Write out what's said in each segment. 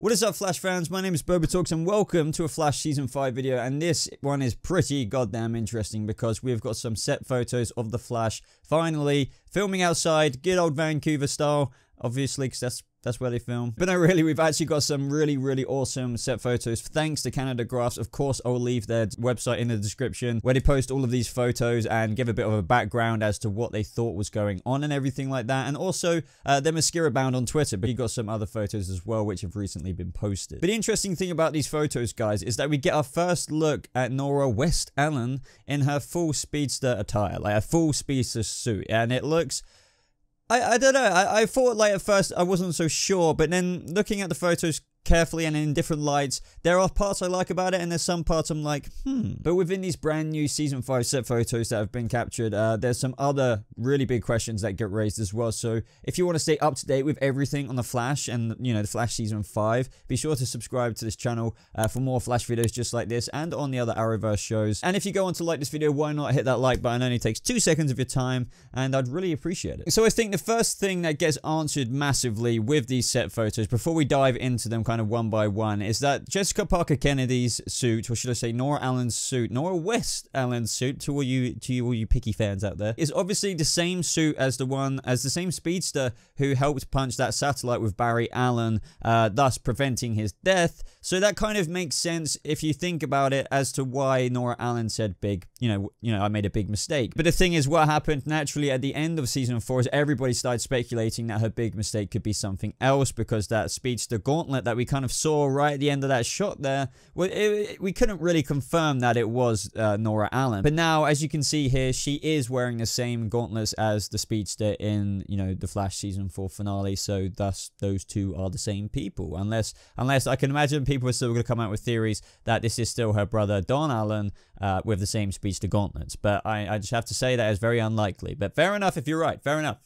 What is up, Flash fans? My name is BobaTalks and welcome to a Flash Season 5 video, and this one is pretty goddamn interesting because we've got some set photos of the Flash finally filming outside, good old Vancouver style, obviously, because that's where they film. But no, really, we've actually got some really awesome set photos thanks to Canada Graphs. Of course, I'll leave their website in the description where they post all of these photos and give a bit of a background as to what they thought was going on and everything like that. And also, they're Mascara bound on Twitter, but you got some other photos as well which have recently been posted. But the interesting thing about these photos, guys, is that we get our first look at Nora Allen in her full Speedster attire, like a full Speedster suit, and it looks... I don't know, I thought, like, at first I wasn't so sure, but then looking at the photos carefully and in different lights, there are parts I like about it and there's some parts I'm like, But within these brand new Season 5 set photos that have been captured, there's some other really big questions that get raised as well. So if you want to stay up to date with everything on the Flash and, you know, the Flash Season 5, be sure to subscribe to this channel for more Flash videos just like this and on the other Arrowverse shows. And if you go on to like this video, why not hit that like button? It only takes 2 seconds of your time and I'd really appreciate it. So I think the first thing that gets answered massively with these set photos before we dive into them kind of one by one is that Jessica Parker Kennedy's suit, or should I say Nora Allen's suit, Nora Allen's suit, to all you picky fans out there, is obviously the same suit as the same speedster who helped punch that satellite with Barry Allen, thus preventing his death. So that kind of makes sense if you think about it as to why Nora Allen said I made a big mistake. But the thing is, what happened naturally at the end of Season 4 is everybody started speculating that her big mistake could be something else, because that speedster gauntlet that we kind of saw right at the end of that shot there, well, we couldn't really confirm that it was Nora Allen. But now, as you can see here, she is wearing the same gauntlets as the speedster in, the Flash Season 4 finale, so thus those two are the same people. Unless I can imagine people are still going to come out with theories that this is still her brother Don Allen with the same speedster gauntlets. But I just have to say that is very unlikely. But fair enough if you're right. Fair enough.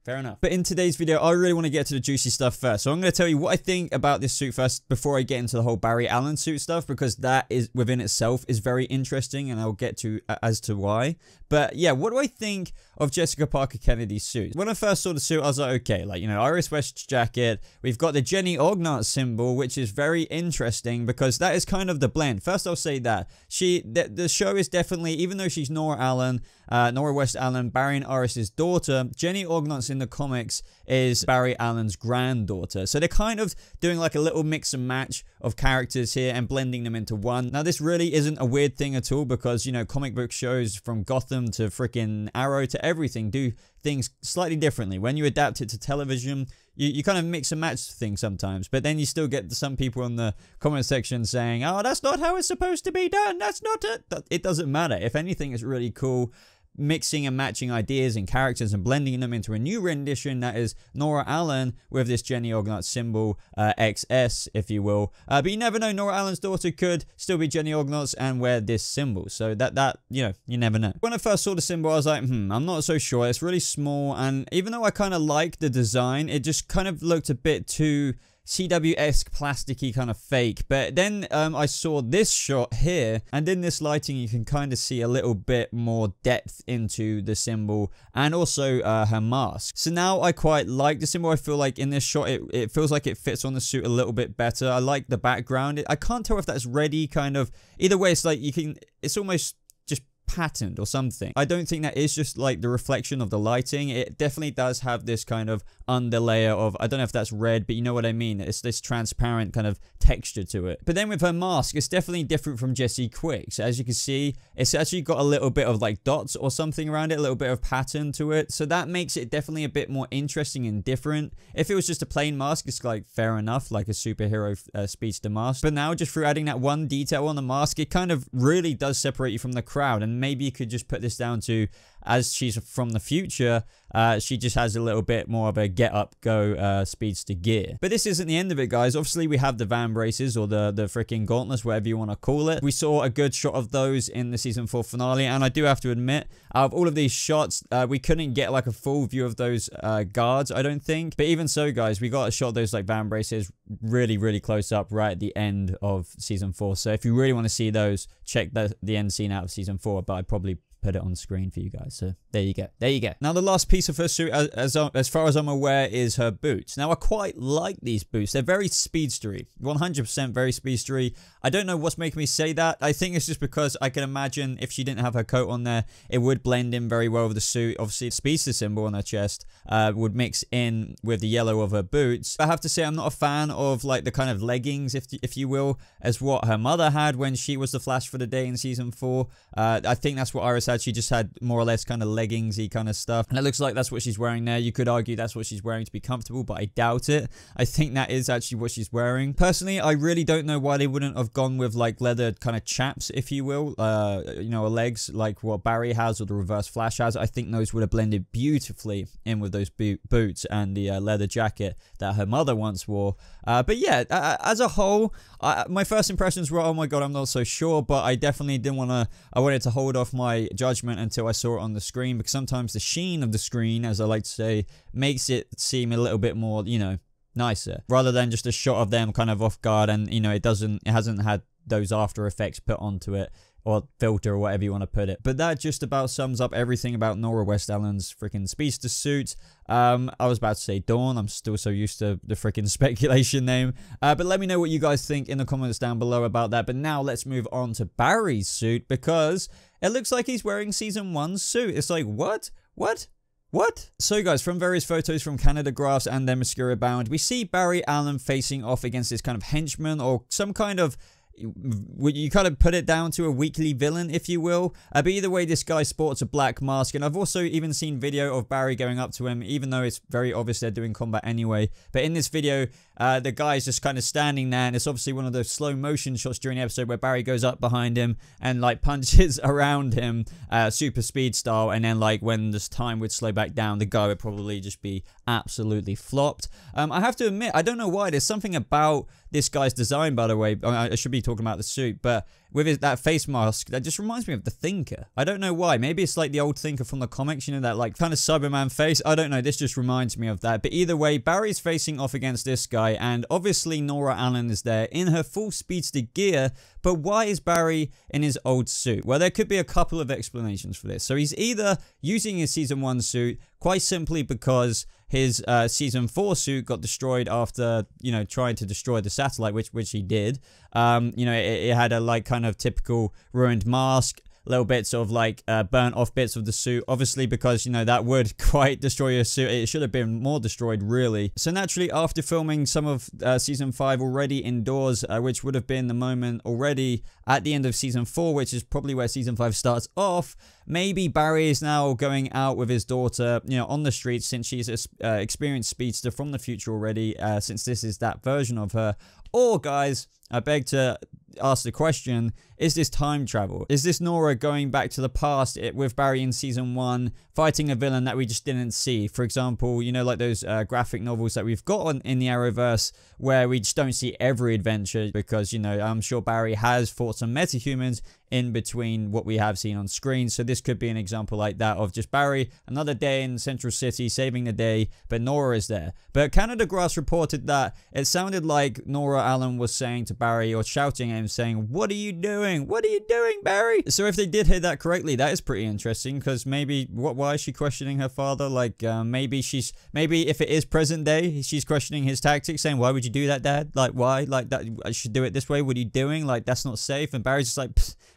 Fair enough. But in today's video, I really want to get to the juicy stuff first. So I'm going to tell you what I think about this suit first before I get into the whole Barry Allen suit stuff, because that is within itself is very interesting and I'll get to as to why. But yeah, what do I think of Jessica Parker Kennedy's suit? When I first saw the suit, I was like, okay, Iris West's jacket. We've got the Jenny Ognart symbol, which is very interesting because that is kind of the blend. First, I'll say that the show is definitely, even though she's Nora Allen, Nora West Allen, Barry and Iris's daughter, Jenny Ognart's in the comics is Barry Allen's granddaughter. So they're kind of doing like a little mix and match of characters here and blending them into one. Now, this really isn't a weird thing at all because, comic book shows from Gotham to freaking Arrow to everything do things slightly differently. When you adapt it to television, you kind of mix and match things sometimes, but then you still get some people in the comment section saying, oh, that's not how it's supposed to be done. That's not it. It doesn't matter. If anything, it's really cool mixing and matching ideas and characters and blending them into a new rendition that is Nora Allen with this Jenny Ognart symbol, XS, if you will. But you never know, Nora Allen's daughter could still be Jenny Ognart's and wear this symbol. So you never know. When I first saw the symbol, I was like, I'm not so sure. It's really small, and even though I kind of like the design, it just kind of looked a bit too CW-esque, plasticky, kind of fake. But then I saw this shot here, and in this lighting you can kind of see a little bit more depth into the symbol and also her mask. So now I quite like the symbol. I feel like in this shot it feels like it fits on the suit a little bit better. I like the background. I can't tell if that's ready, kind of. Either way, it's like it's almost just patterned or something. I don't think that is just like the reflection of the lighting. It definitely does have this kind of underlayer of, I don't know if that's red, but you know what I mean. It's this transparent kind of texture to it. But then with her mask, it's definitely different from Jesse Quick. So as you can see, it's actually got a little bit of like dots or something around it, a little bit of pattern to it. So that makes it definitely a bit more interesting and different. If it was just a plain mask, it's like fair enough, like a superhero speedster mask. But now just through adding that one detail on the mask, it kind of really does separate you from the crowd. And maybe you could just put this down to, as she's from the future, she just has a little bit more of a get up, go speedster gear. But this isn't the end of it, guys. Obviously, we have the van braces or the freaking gauntlets, whatever you want to call it. We saw a good shot of those in the Season 4 finale, and I do have to admit, out of all of these shots, we couldn't get like a full view of those guards, I don't think. But even so, guys, we got a shot of those like van braces really close up right at the end of Season 4. So if you really want to see those, check the end scene out of Season 4, but I probably put it on screen for you guys. So there you go. There you go. Now, the last piece of her suit, as far as I'm aware, is her boots. Now, I quite like these boots. They're very speedstery. 100% very speedstery. I don't know what's making me say that. I think it's just because I can imagine if she didn't have her coat on there, it would blend in very well with the suit. Obviously, the speedster symbol on her chest would mix in with the yellow of her boots. I have to say, I'm not a fan of like the kind of leggings, if you will, as what her mother had when she was the Flash for the day in season 4. I think that's what Iris had. She just had more or less kind of leggingsy kind of stuff, and it looks like that's what she's wearing there. You could argue that's what she's wearing to be comfortable, but I doubt it. I think that is actually what she's wearing. Personally, I really don't know why they wouldn't have gone with like leather kind of chaps, if you will, you know, legs like what Barry has or the Reverse Flash has. I think those would have blended beautifully in with those boots and the leather jacket that her mother once wore. But yeah, as a whole, my first impressions were, oh my god, I'm not so sure, but I definitely didn't want to, I wanted to hold off my judgment until I saw it on the screen, because sometimes the sheen of the screen, as I like to say, makes it seem a little bit more, you know, nicer, rather than just a shot of them kind of off guard, and you know, it hasn't had those after effects put onto it, or filter, or whatever you want to put it. But that just about sums up everything about Nora Allen's freaking speedster suit. I was about to say Dawn. I'm still so used to the freaking speculation name. But let me know what you guys think in the comments down below about that. But now let's move on to Barry's suit, because it looks like he's wearing season 1's suit. It's like, what? So guys, from various photos from Canada Graphs and their Mascara Bound, we see Barry Allen facing off against this kind of henchman, or some kind of, you kind of put it down to a weekly villain, if you will. But either way, this guy sports a black mask, and I've also even seen video of Barry going up to him, even though it's very obvious they're doing combat anyway. But in this video, the guy's just kind of standing there, and it's obviously one of those slow motion shots during the episode where Barry goes up behind him and like punches around him, super speed style, and then like when this time would slow back down, the guy would probably just be absolutely flopped. I have to admit, I don't know why, there's something about this guy's design, by the way, I should be talking about the suit, but with that face mask, that just reminds me of the Thinker. I don't know why. Maybe it's like the old Thinker from the comics, you know, that like kind of Cyberman face. I don't know, this just reminds me of that. But either way, Barry's facing off against this guy, and obviously Nora Allen is there in her full speedster gear. But why is Barry in his old suit? Well, there could be a couple of explanations for this. So he's either using his season 1 suit quite simply because his season 4 suit got destroyed after, you know, trying to destroy the satellite, which he did. You know, it had a like kind of typical ruined mask, little bits of like burnt off bits of the suit, obviously, because, you know, that would quite destroy your suit. It should have been more destroyed, really. So naturally, after filming some of season 5 already indoors, which would have been the moment already at the end of season 4, which is probably where season 5 starts off, maybe Barry is now going out with his daughter, you know, on the streets, since she's an experienced speedster from the future already, since this is that version of her. Or, guys, I beg to ask the question, is this time travel? Is this Nora going back to the past with Barry in season 1, fighting a villain that we just didn't see? For example, you know, like those graphic novels that we've got in the Arrowverse, where we just don't see every adventure, because, you know, I'm sure Barry has fought some metahumans in between what we have seen on screen. So this could be an example like that of just Barry, another day in Central City, saving the day, but Nora is there. But Canada Grass reported that it sounded like Nora Allen was saying to Barry, or shouting at him, saying, "What are you doing? What are you doing, Barry?" So if they did hear that correctly, that is pretty interesting, because maybe, why is she questioning her father? Like, maybe if it is present day, she's questioning his tactics, saying, "Why would you do that, Dad? Like, why? Like, that, I should do it this way. What are you doing? Like, that's not safe." And Barry's just like,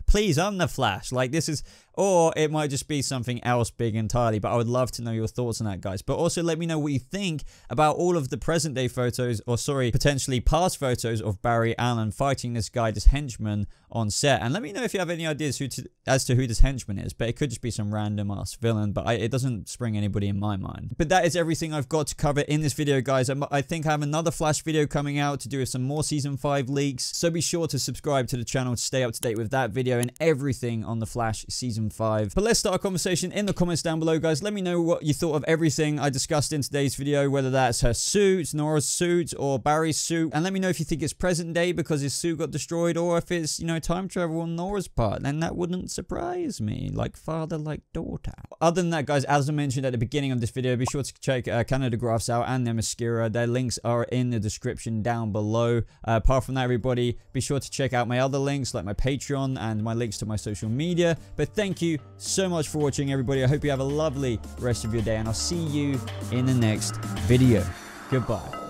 please, I'm the Flash. Like, this is... Or it might just be something else big entirely, but I would love to know your thoughts on that, guys. But also let me know what you think about all of the present day photos, or sorry, potentially past photos of Barry Allen fighting this guy, this henchman on set. And let me know if you have any ideas as to who this henchman is, but it could just be some random ass villain, but it doesn't spring anybody in my mind. But that is everything I've got to cover in this video, guys. I think I have another Flash video coming out to do with some more season 5 leaks, so be sure to subscribe to the channel to stay up to date with that video and everything on the Flash season 5. But let's start a conversation in the comments down below, guys. Let me know what you thought of everything I discussed in today's video, whether that's her suit, Nora's suit, or Barry's suit. And let me know if you think it's present day because his suit got destroyed, or if it's, you know, time travel on Nora's part. Then that wouldn't surprise me. Like father, like daughter. Other than that, guys, as I mentioned at the beginning of this video, be sure to check Canada Graphs out and their mascara. Their links are in the description down below. Apart from that, everybody, be sure to check out my other links, like my Patreon and my links to my social media. But thank thank you so much for watching, everybody. I hope you have a lovely rest of your day, and I'll see you in the next video. Goodbye.